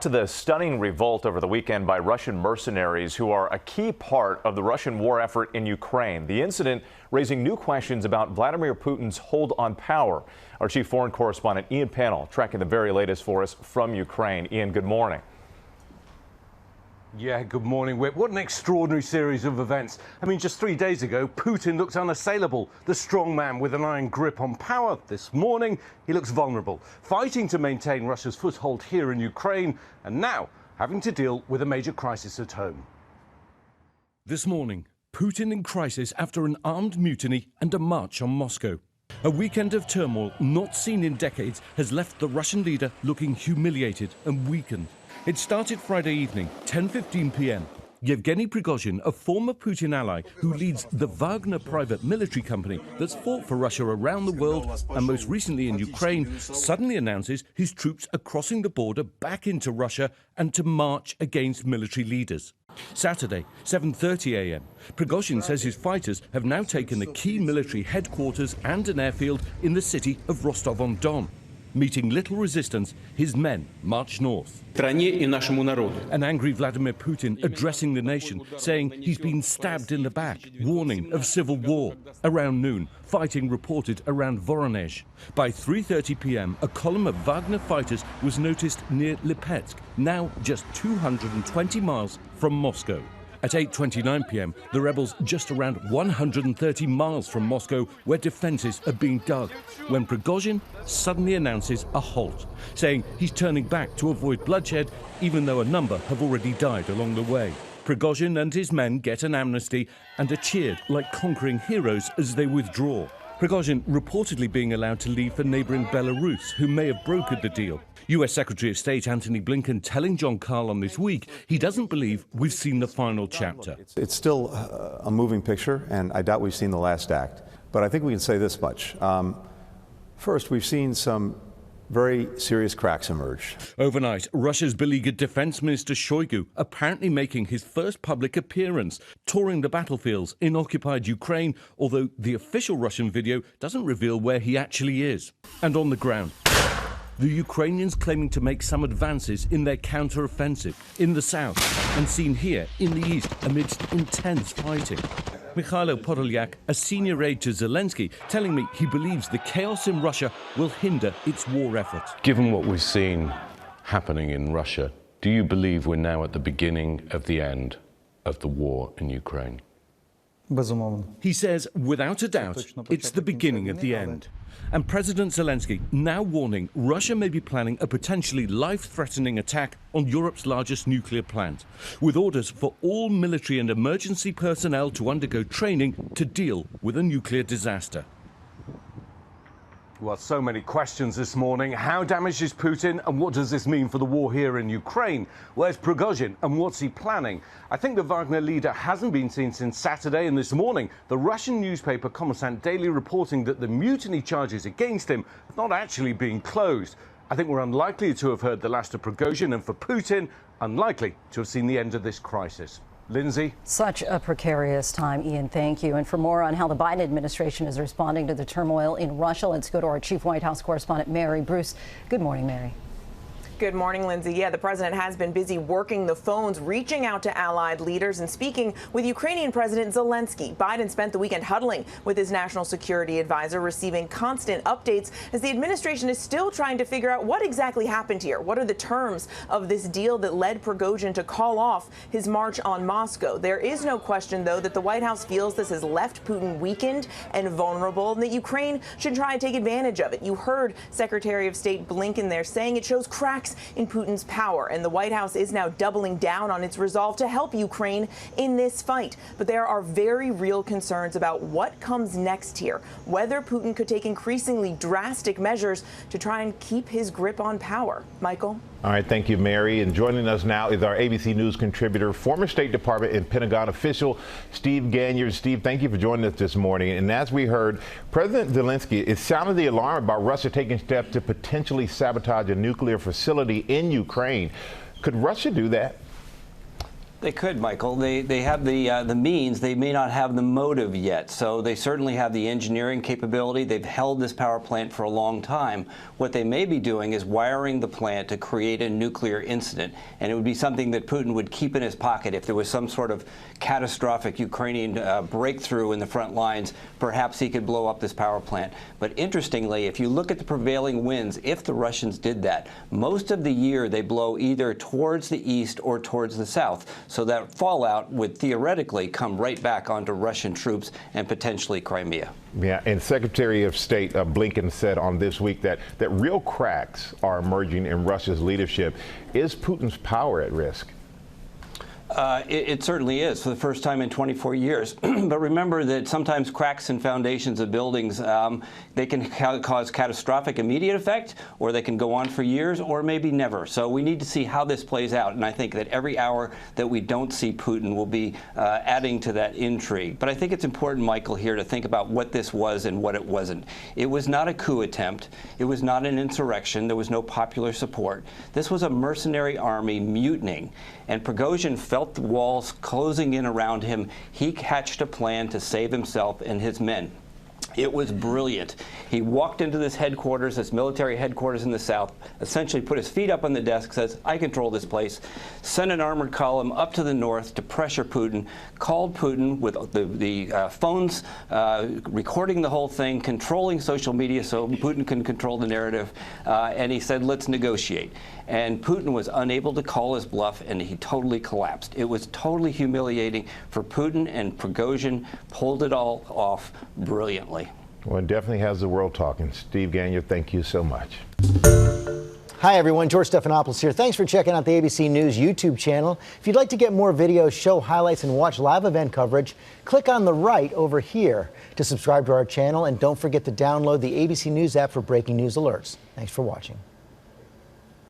To the stunning revolt over the weekend by Russian mercenaries who are a key part of the Russian war effort in Ukraine. The incident raising new questions about Vladimir Putin's hold on power. Our chief foreign correspondent Ian Pannell tracking the very latest for us from Ukraine. Ian, good morning. Yeah, good morning, Whip. What an extraordinary series of events. I mean, just 3 days ago, Putin looked unassailable, the strong man with an iron grip on power. This morning, he looks vulnerable, fighting to maintain Russia's foothold here in Ukraine, and now having to deal with a major crisis at home. This morning, Putin in crisis after an armed mutiny and a march on Moscow. A weekend of turmoil not seen in decades has left the Russian leader looking humiliated and weakened. It started Friday evening, 10:15 p.m. Yevgeny Prigozhin, a former Putin ally who leads the Wagner private military company that's fought for Russia around the world and most recently in Ukraine, suddenly announces his troops are crossing the border back into Russia and to march against military leaders. Saturday, 7:30 a.m. Prigozhin says his fighters have now taken the key military headquarters and an airfield in the city of Rostov-on-Don. Meeting little resistance, his men march north. An angry Vladimir Putin addressing the nation, saying he's been stabbed in the back, warning of civil war. Around noon, fighting reported around Voronezh. By 3:30 p.m., a column of Wagner fighters was noticed near Lipetsk, now just 220 miles from Moscow. At 8:29 p.m., the rebels just around 130 miles from Moscow, where defenses are being dug, when Prigozhin suddenly announces a halt, saying he's turning back to avoid bloodshed, even though a number have already died along the way. Prigozhin and his men get an amnesty and are cheered like conquering heroes as they withdraw. Prigozhin reportedly being allowed to leave for neighboring Belarus, who may have brokered the deal. U.S. Secretary of State Antony Blinken telling John Carlin this week he doesn't believe we've seen the final chapter. It's still a moving picture, and I doubt we've seen the last act. But I think we can say this much. First, we've seen some very serious cracks emerge. Overnight, Russia's beleaguered Defense Minister Shoigu apparently making his first public appearance, touring the battlefields in occupied Ukraine, although the official Russian video doesn't reveal where he actually is. And on the ground, the Ukrainians claiming to make some advances in their counter-offensive in the south and seen here in the east amidst intense fighting. Mikhailo Podolyak, a senior aide to Zelensky, telling me he believes the chaos in Russia will hinder its war effort. Given what we've seen happening in Russia, do you believe we're now at the beginning of the end of the war in Ukraine? He says, without a doubt, it's the beginning of the end. And President Zelensky now warning Russia may be planning a potentially life-threatening attack on Europe's largest nuclear plant, with orders for all military and emergency personnel to undergo training to deal with a nuclear disaster. Well, so many questions this morning. How damaged is Putin, and what does this mean for the war here in Ukraine? Where's Prigozhin, and what's he planning? I think the Wagner leader hasn't been seen since Saturday, and this morning, the Russian newspaper Kommersant Daily reporting that the mutiny charges against him have not actually been closed. I think we're unlikely to have heard the last of Prigozhin, and for Putin, unlikely to have seen the end of this crisis. Lindsay? Such a precarious time, Ian. Thank you. And for more on how the Biden administration is responding to the turmoil in Russia, let's go to our chief White House correspondent, Mary Bruce. Good morning, Mary. Good morning, Lindsay. Yeah, the president has been busy working the phones, reaching out to allied leaders and speaking with Ukrainian President Zelensky. Biden spent the weekend huddling with his national security advisor, receiving constant updates as the administration is still trying to figure out what exactly happened here. What are the terms of this deal that led Prigozhin to call off his march on Moscow? There is no question, though, that the White House feels this has left Putin weakened and vulnerable, and that Ukraine should try and take advantage of it. You heard Secretary of State Blinken there saying it shows cracks in Putin's power, and the White House is now doubling down on its resolve to help Ukraine in this fight. But there are very real concerns about what comes next here, whether Putin could take increasingly drastic measures to try and keep his grip on power. Michael? All right, thank you, Mary. And joining us now is our ABC News contributor, former State Department and Pentagon official, Steve Ganyard. Steve, thank you for joining us this morning. And as we heard, President Zelensky is sounding the alarm about Russia taking steps to potentially sabotage a nuclear facility in Ukraine. Could Russia do that? They could, Michael. They have the means. They may not have the motive yet. So they certainly have the engineering capability. They've held this power plant for a long time. What they may be doing is wiring the plant to create a nuclear incident. And it would be something that Putin would keep in his pocket if there was some sort of catastrophic Ukrainian breakthrough in the front lines. Perhaps he could blow up this power plant. But interestingly, if you look at the prevailing winds, if the Russians did that, most of the year they blow either towards the east or towards the south. So that fallout would theoretically come right back onto Russian troops and potentially Crimea. Yeah, and Secretary of State Blinken said on this week that real cracks are emerging in Russia's leadership. Is Putin's power at risk? It certainly is, for the first time in 24 years. But remember that sometimes cracks in foundations of buildings, they can cause catastrophic immediate effect, or they can go on for years, or maybe never. So we need to see how this plays out. And I think that every hour that we don't see Putin will be adding to that intrigue. But I think it's important, Michael, here to think about what this was and what it wasn't. It was not a coup attempt. It was not an insurrection. There was no popular support. This was a mercenary army mutinying. And Prigozhin felt the walls closing in around him. He hatched a plan to save himself and his men. It was brilliant. He walked into this headquarters, this military headquarters in the south, essentially put his feet up on the desk, says, I control this place, sent an armored column up to the north to pressure Putin, called Putin with the phones, recording the whole thing, controlling social media so Putin can control the narrative, and he said, let's negotiate. And Putin was unable to call his bluff, and he totally collapsed. It was totally humiliating for Putin, and Prigozhin pulled it all off brilliantly. Well, it definitely has the world talking. Steve Gagner, thank you so much. Hi, everyone. George Stephanopoulos here. Thanks for checking out the ABC News YouTube channel. If you'd like to get more videos, show highlights, and watch live event coverage, click on the right over here to subscribe to our channel. And don't forget to download the ABC News app for breaking news alerts. Thanks for watching.